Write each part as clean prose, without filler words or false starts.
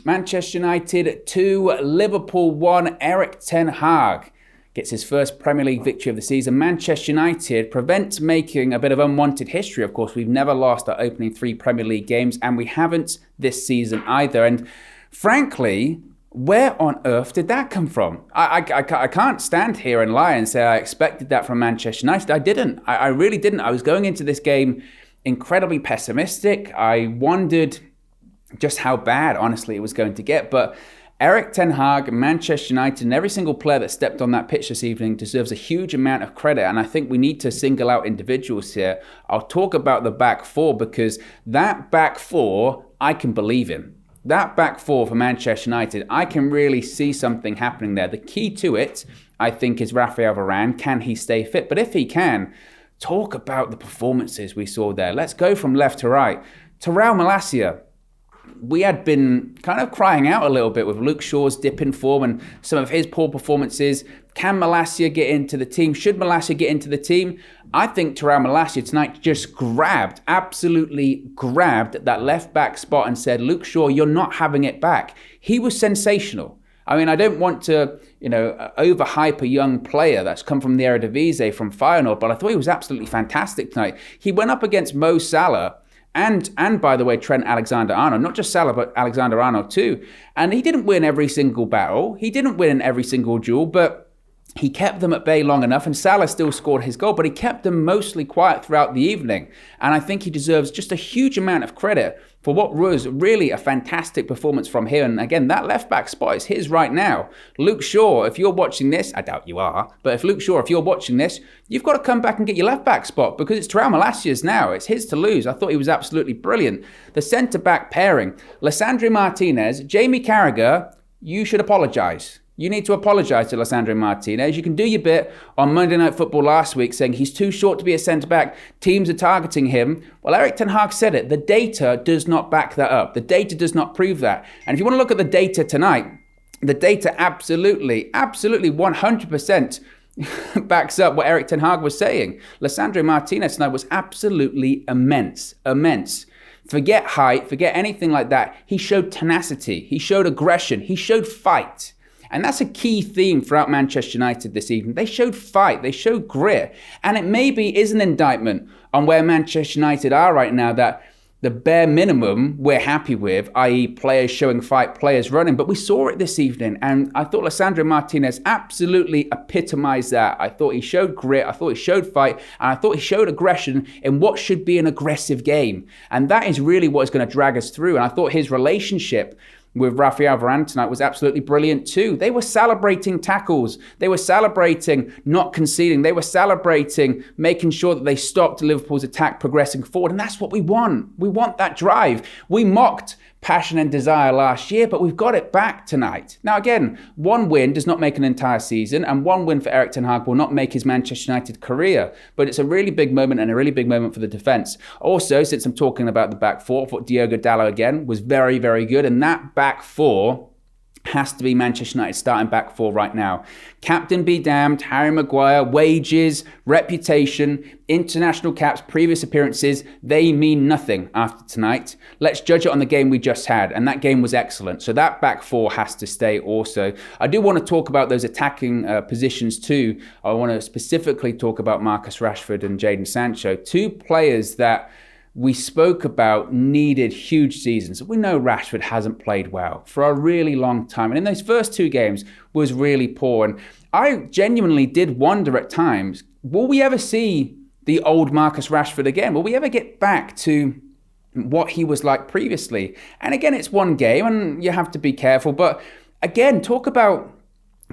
Manchester United 2, Liverpool 1. Erik ten Hag gets his first Premier League victory of the season. Manchester United prevents making a bit of unwanted history. Of course, we've never lost our opening 3 Premier League games, and we haven't this season either. And frankly, where on earth did that come from? I can't stand here and lie and say I expected that from Manchester United. I didn't. I really didn't. I was going into this game incredibly pessimistic. I wondered just how bad, honestly, it was going to get. But Erik ten Hag, Manchester United, and every single player that stepped on that pitch this evening deserves a huge amount of credit. And I think we need to single out individuals here. I'll talk about the back four, because that back four, I can believe in. That back four for Manchester United, I can really see something happening there. The key to it, I think, is Rafael Varane. Can he stay fit? But if he can, talk about the performances we saw there. Let's go from left to right. Tyrell Malacia. We had been kind of crying out a little bit with Luke Shaw's dip in form and some of his poor performances. Can Malacia get into the team? Should Malacia get into the team? I think Tyrell Malacia tonight just absolutely grabbed that left back spot and said, Luke Shaw, you're not having it back. He was sensational. I mean, I don't want to, overhype a young player that's come from the Eredivisie, from Feyenoord, but I thought he was absolutely fantastic tonight. He went up against Mo Salah, and by the way, Trent Alexander-Arnold, not just Salah, but Alexander-Arnold too. And he didn't win every single battle. He didn't win every single duel, but he kept them at bay long enough, and Salah still scored his goal, but he kept them mostly quiet throughout the evening. And I think he deserves just a huge amount of credit for what was really a fantastic performance from him. And again, that left-back spot is his right now. Luke Shaw, if you're watching this, I doubt you are, but if Luke Shaw, if you're watching this, you've got to come back and get your left-back spot, because it's Tyrell Malacia's now. It's his to lose. I thought he was absolutely brilliant. The centre-back pairing, Lisandro Martinez, Jamie Carragher, you should apologise. You need to apologise to Lisandro Martinez. You can do your bit on Monday Night Football last week saying he's too short to be a centre-back. Teams are targeting him. Well, Erik ten Hag said it. The data does not back that up. The data does not prove that. And if you want to look at the data tonight, the data absolutely 100% backs up what Erik ten Hag was saying. Lisandro Martinez tonight was absolutely immense. Forget height, forget anything like that. He showed tenacity. He showed aggression. He showed fight. And that's a key theme throughout Manchester United this evening. They showed fight, they showed grit. And it maybe is an indictment on where Manchester United are right now, that the bare minimum we're happy with, i.e. players showing fight, players running. But we saw it this evening, and I thought Lisandro Martinez absolutely epitomised that. I thought he showed grit, I thought he showed fight, and I thought he showed aggression in what should be an aggressive game. And that is really what is going to drag us through. And I thought his relationship with Rafael Varane tonight was absolutely brilliant too. They were celebrating tackles. They were celebrating not conceding. They were celebrating making sure that they stopped Liverpool's attack progressing forward. And that's what we want. We want that drive. We mocked passion and desire last year, but we've got it back tonight. Now again, one win does not make an entire season, and one win for Erik ten Hag will not make his Manchester United career, but it's a really big moment and a really big moment for the defence. Also, since I'm talking about the back four, I thought Diogo Dalot again was very, very good, and that back four has to be Manchester United starting back four right now. Captain be damned, Harry Maguire, wages, reputation, international caps, previous appearances, they mean nothing after tonight. Let's judge it on the game we just had, and that game was excellent. So that back four has to stay also. I do want to talk about those attacking positions too. I want to specifically talk about Marcus Rashford and Jadon Sancho, two players that we spoke about needed huge seasons. We know Rashford hasn't played well for a really long time, and in those first two games was really poor. And I genuinely did wonder at times, will we ever see the old Marcus Rashford again? Will we ever get back to what he was like previously? And again, it's one game and you have to be careful, but again, talk about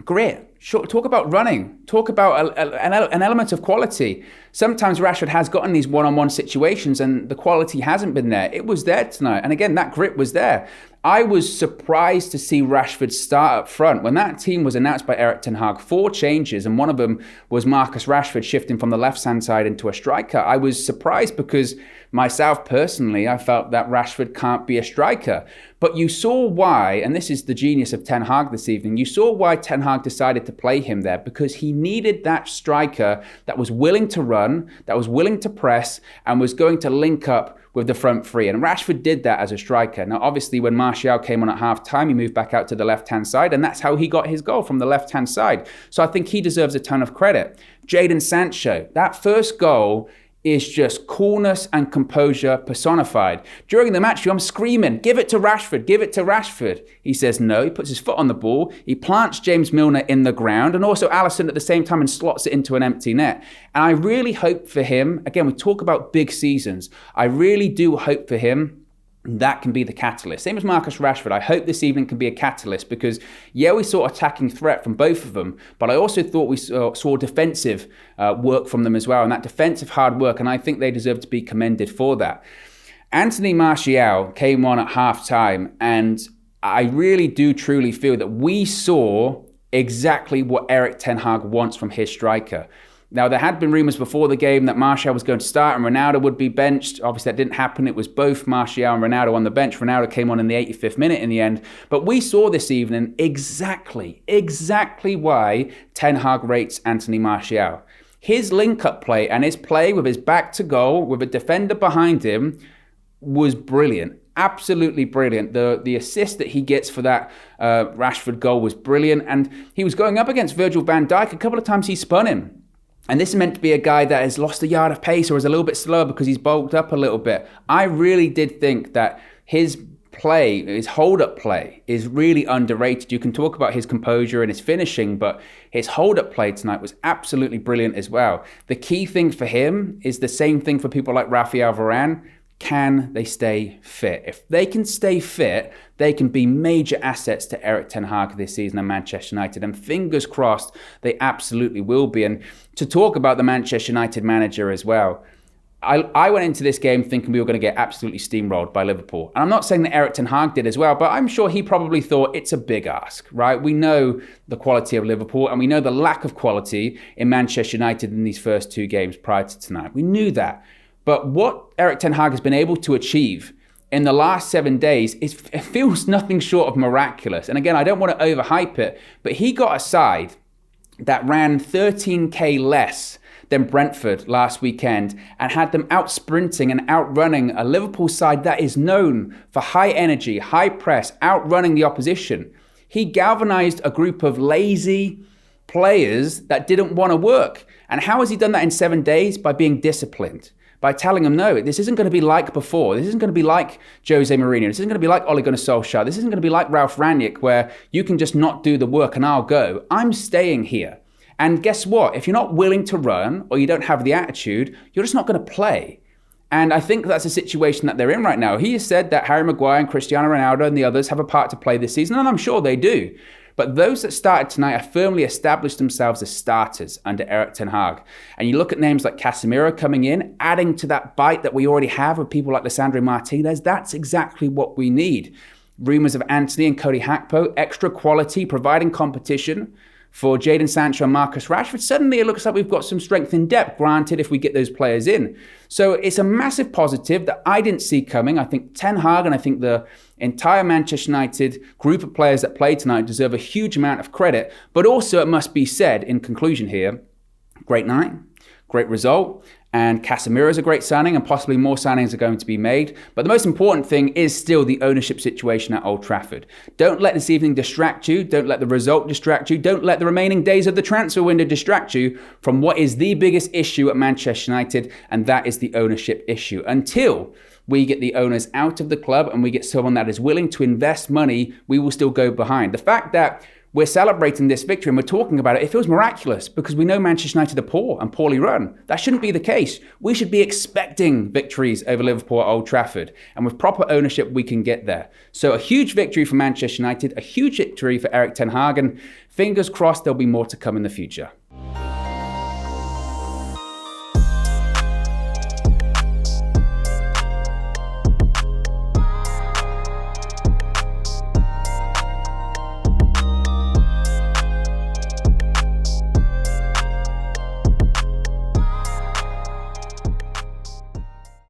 grit. Talk about running. Talk about an element of quality. Sometimes Rashford has gotten these one-on-one situations and the quality hasn't been there. It was there tonight. And again, that grit was there. I was surprised to see Rashford start up front. When that team was announced by Erik ten Hag, 4 changes, and one of them was Marcus Rashford shifting from the left-hand side into a striker. I was surprised because myself personally, I felt that Rashford can't be a striker. But you saw why, and this is the genius of Ten Hag this evening, you saw why Ten Hag decided to play him there because he needed that striker that was willing to run, that was willing to press, and was going to link up with the front three. And Rashford did that as a striker. Now, obviously, when Martial came on at half-time, he moved back out to the left-hand side, and that's how he got his goal, from the left-hand side. So I think he deserves a ton of credit. Jadon Sancho, that first goal is just coolness and composure personified. During the match, I'm screaming, give it to Rashford, give it to Rashford. He says no, he puts his foot on the ball, he plants James Milner in the ground, and also Alisson at the same time, and slots it into an empty net. And I really hope for him, again, we talk about big seasons, I really do hope for him that can be the catalyst. Same as Marcus Rashford. I hope this evening can be a catalyst because, yeah, we saw attacking threat from both of them, but I also thought we saw defensive work from them as well, and that defensive hard work, and I think they deserve to be commended for that. Anthony Martial came on at half-time, and I really do truly feel that we saw exactly what Erik ten Hag wants from his striker. Now, there had been rumours before the game that Martial was going to start and Ronaldo would be benched. Obviously, that didn't happen. It was both Martial and Ronaldo on the bench. Ronaldo came on in the 85th minute in the end. But we saw this evening exactly why Ten Hag rates Anthony Martial. His link-up play and his play with his back to goal, with a defender behind him, was brilliant. Absolutely brilliant. The assist that he gets for that Rashford goal was brilliant. And he was going up against Virgil van Dijk. A couple of times he spun him. And this is meant to be a guy that has lost a yard of pace or is a little bit slower because he's bulked up a little bit. I really did think that his play, his hold-up play, is really underrated. You can talk about his composure and his finishing, but his hold-up play tonight was absolutely brilliant as well. The key thing for him is the same thing for people like Rafael Varane. Can they stay fit? If they can stay fit, they can be major assets to Erik ten Hag this season at Manchester United. And fingers crossed, they absolutely will be. And to talk about the Manchester United manager as well, I went into this game thinking we were going to get absolutely steamrolled by Liverpool. And I'm not saying that Erik ten Hag did as well, but I'm sure he probably thought it's a big ask, right? We know the quality of Liverpool and we know the lack of quality in Manchester United in these first two games prior to tonight. We knew that. But what Erik ten Hag has been able to achieve in the last 7 days, it feels nothing short of miraculous. And again, I don't want to overhype it, but he got a side that ran 13k less than Brentford last weekend and had them out sprinting and outrunning a Liverpool side that is known for high energy, high press, outrunning the opposition. He galvanized a group of lazy players that didn't want to work. And how has he done that in 7 days? By being disciplined. By telling them, no, this isn't going to be like before. This isn't going to be like Jose Mourinho. This isn't going to be like Ole Gunnar Solskjaer. This isn't going to be like Ralf Rangnick, where you can just not do the work and I'll go. I'm staying here. And guess what? If you're not willing to run or you don't have the attitude, you're just not going to play. And I think that's a situation that they're in right now. He has said that Harry Maguire and Cristiano Ronaldo and the others have a part to play this season, and I'm sure they do. But those that started tonight have firmly established themselves as starters under Erik ten Hag. And you look at names like Casemiro coming in, adding to that bite that we already have with people like Lisandro Martinez. That's exactly what we need. Rumours of Anthony and Cody Gakpo, extra quality, providing competition for Jadon Sancho and Marcus Rashford. Suddenly it looks like we've got some strength in depth, granted, if we get those players in. So it's a massive positive that I didn't see coming. I think Ten Hag and I think the entire Manchester United group of players that played tonight deserve a huge amount of credit. But also it must be said in conclusion here, great night, great result. And Casemiro is a great signing, and possibly more signings are going to be made. But the most important thing is still the ownership situation at Old Trafford. Don't let this evening distract you. Don't let the result distract you. Don't let the remaining days of the transfer window distract you from what is the biggest issue at Manchester United, and that is the ownership issue. Until we get the owners out of the club and we get someone that is willing to invest money, we will still go behind. The fact that we're celebrating this victory and we're talking about it, it feels miraculous because we know Manchester United are poor and poorly run. That shouldn't be the case. We should be expecting victories over Liverpool at Old Trafford. And with proper ownership, we can get there. So a huge victory for Manchester United, a huge victory for Erik ten Hag, and fingers crossed there'll be more to come in the future.